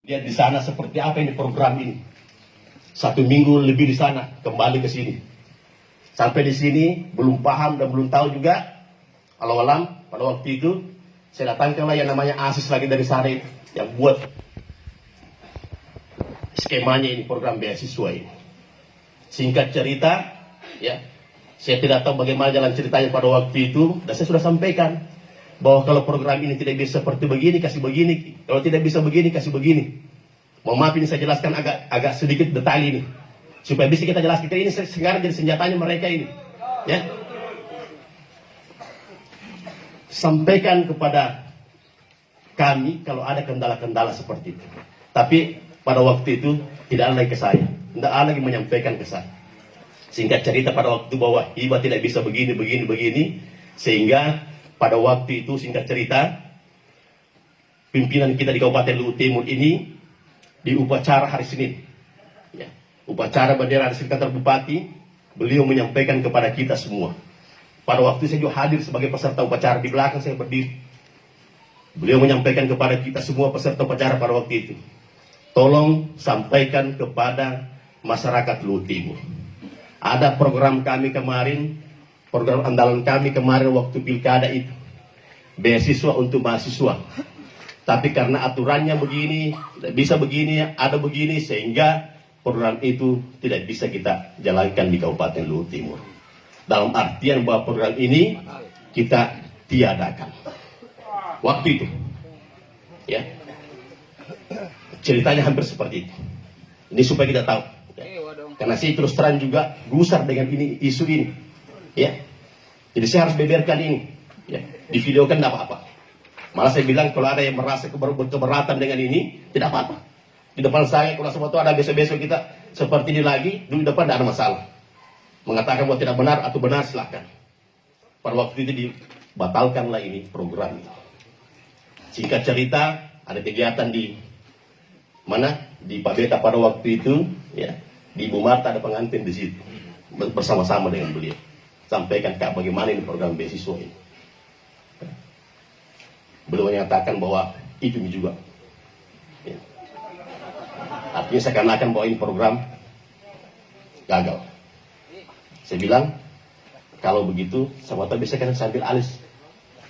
Lihat di sana seperti apa ini program ini. 1 minggu lebih di sana, kembali ke sini. Sampai di sini belum paham dan belum tahu juga. Alam pada waktu itu saya datangkanlah yang namanya Asis lagi dari Sare yang buat skemanya ini, program beasiswa ini. Singkat cerita, ya, saya tidak tahu bagaimana jalan ceritanya pada waktu itu, dan saya sudah sampaikan bahwa kalau program ini tidak bisa seperti begini, kasih begini. Kalau tidak bisa begini, kasih begini. Mohon maaf ini saya jelaskan agak sedikit detail ini, supaya bisa kita jelaskan. Ini sekarang jadi senjatanya mereka ini, ya. Sampaikan kepada kami kalau ada kendala-kendala seperti itu. Tapi pada waktu itu tidak ada lagi ke saya, tidak ada lagi menyampaikan ke saya. Singkat cerita pada waktu itu bahwa Iba tidak bisa begini, sehingga pada waktu itu singkat cerita pimpinan kita di Kabupaten Luwu Timur ini di upacara hari Senin, ya, upacara bendera di kantor Bupati, beliau menyampaikan kepada kita semua. Pada waktu saya juga hadir sebagai peserta upacara, di belakang saya berdiri. Beliau menyampaikan kepada kita semua peserta upacara pada waktu itu, tolong sampaikan kepada masyarakat Luwu Timur. Ada program kami kemarin, program andalan kami kemarin waktu pilkada itu, beasiswa untuk mahasiswa. Tapi karena aturannya begini, tidak bisa begini, ada begini, sehingga program itu tidak bisa kita jalankan di Kabupaten Luwu Timur. Dalam artian bahwa program ini kita tiadakan. Waktu itu, ya, ceritanya hampir seperti itu. Ini supaya kita tahu, ya. Karena saya terus terang juga gusar dengan ini, isu ini, ya. Jadi saya harus beberkan ini, ya. Di video kan tidak apa-apa. Malah saya bilang kalau ada yang merasa keberatan dengan ini, tidak apa-apa. Di depan saya kalau semua itu ada besok-besok kita seperti ini lagi, di depan tidak ada masalah. Mengatakan bahwa tidak benar atau benar silahkan. Pada waktu itu dibatalkanlah ini program itu. Singkat cerita, ada kegiatan di mana? Di Pak Beta pada waktu itu, ya, di Ibu Marta ada pengantin di situ bersama-sama dengan beliau. Sampaikan Kak bagaimana ini program beasiswa ini. Beliau menyatakan bahwa itu juga, ya. Artinya seakan-akan bahwa ini program gagal. Saya bilang kalau begitu sama tahu bisa kan saya ambil alis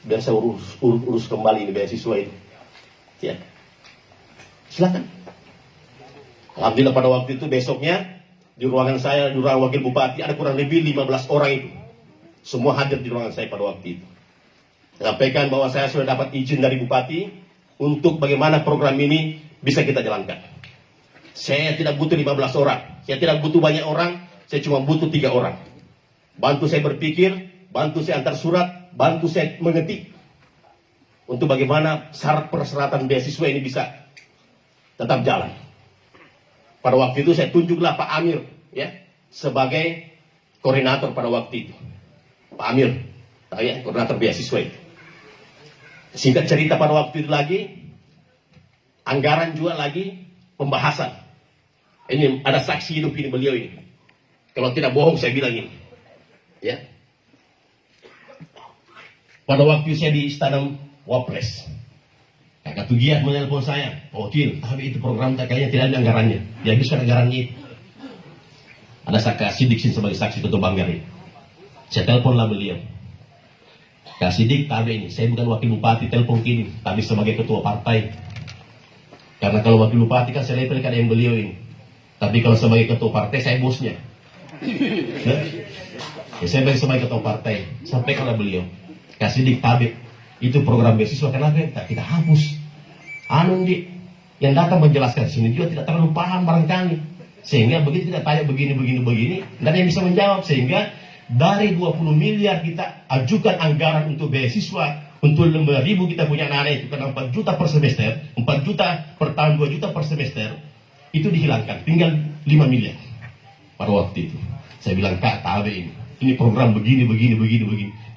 biar saya urus kembali ini beasiswa ini, ya. Silakan. Alhamdulillah pada waktu itu besoknya di ruangan saya, di ruangan wakil bupati ada kurang lebih 15 orang itu. Semua hadir di ruangan saya pada waktu itu. Sampaikan bahwa saya sudah dapat izin dari bupati untuk bagaimana program ini bisa kita jalankan. Saya tidak butuh 15 orang, saya tidak butuh banyak orang, saya cuma butuh 3 orang. Bantu saya berpikir, bantu saya antar surat, bantu saya mengetik untuk bagaimana syarat persyaratan beasiswa ini bisa tetap jalan. Pada waktu itu saya tunjuklah Pak Amir, ya, sebagai koordinator pada waktu itu. Pak Amir, tahu ya, koordinator beasiswa itu. Singkat cerita pada waktu itu lagi, anggaran juga lagi pembahasan. Ini ada saksi hidup ini beliau ini. Kalau tidak bohong saya bilang ini, ya. Pada waktu saya di Istana Wapres, Kakak Tugiat menelpon saya, wakil, tapi itu program kayaknya tidak ada anggarannya. Dia habiskan anggarannya itu. Ada Kak Sidik sebagai saksi ketua Banggar ini. Saya teleponlah beliau. Kak Sidik, tabe ini, saya bukan wakil bupati, telepon kini, tapi sebagai ketua partai. Karena kalau wakil bupati kan saya level yang beliau ini. Tapi kalau sebagai ketua partai, saya bosnya. Ya, saya sebagai ketua partai, sampaikanlah beliau. Kak Sidik, tabe, itu program beasiswa, kenapa kita hapus? Di yang datang menjelaskan sini juga tidak terlalu paham barangkali. Sehingga begitu kita tanya begini, dan yang bisa menjawab, sehingga dari 20 miliar kita ajukan anggaran untuk beasiswa untuk 5.000 kita punya anak-anak itu karena 4 juta per semester, 4 juta per tahun, 2 juta per semester, itu dihilangkan, tinggal 5 miliar pada waktu itu. Saya bilang, Kak, tahu ini program begini.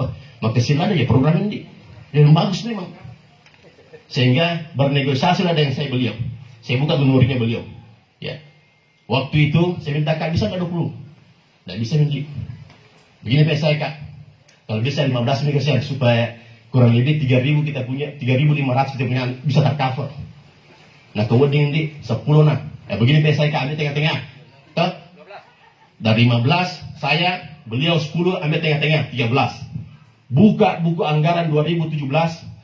Oh, maka sila ada ya program ini yang bagus memang. Sehingga bernegosiasilah dengan saya beliau. Saya buka menurutnya beliau, ya. Waktu itu saya minta, Kak, bisa nggak 20? Nggak bisa nih. Begini Pak saya, Kak, kalau bisa 15 miliar supaya kurang lebih 3.000 kita punya, 3.500 kita punya bisa tercover. Nah kemudian di 10 nah. Begini saya ambil tengah-tengah. Tuh. Dari 15 saya, beliau 10 ambil tengah-tengah 13. Buka buku anggaran 2017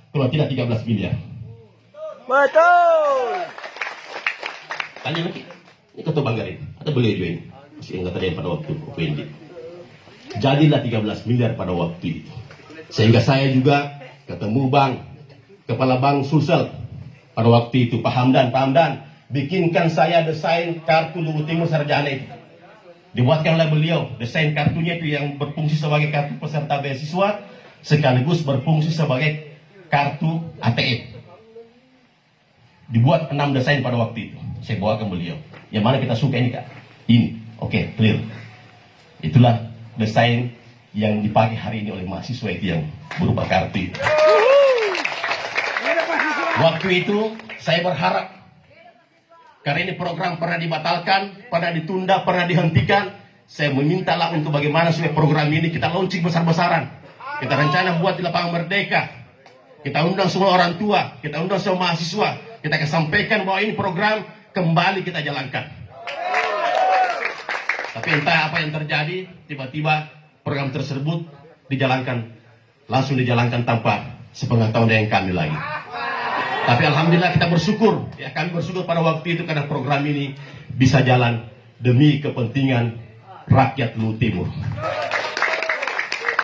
kalau tidak 13 miliar. Betul. Tanya lagi. Ini ketua Banggarin atau beliau juga ini? Masih ingat ada yang pada waktu OPND. Jadilah 13 miliar pada waktu itu. Sehingga saya juga ketemu Kepala Bank Sulsel pada waktu itu, Pak Hamdan, bikinkan saya desain kartu Luwu Timur Sarjana itu. Dibuatkan oleh beliau, desain kartunya itu yang berfungsi sebagai kartu peserta beasiswa, sekaligus berfungsi sebagai kartu ATM. Dibuat 6 desain pada waktu itu, saya bawakan beliau. Yang mana kita suka ini Kak? Ini, oke, clear. Itulah desain yang dipakai hari ini oleh mahasiswa itu yang berupa kartu. Waktu itu saya berharap, karena ini program pernah dibatalkan, pernah ditunda, pernah dihentikan, saya memintalah untuk bagaimana supaya program ini kita launching besar-besaran. Kita rencana buat di Lapangan Merdeka. Kita undang semua orang tua, kita undang semua mahasiswa, kita akan sampaikan bahwa ini program kembali kita jalankan. Tapi entah apa yang terjadi, tiba-tiba program tersebut langsung dijalankan tanpa sepengetahuan yang kami lagi. Tapi alhamdulillah kita bersyukur, ya kami bersyukur pada waktu itu karena program ini bisa jalan demi kepentingan rakyat Luwu Timur.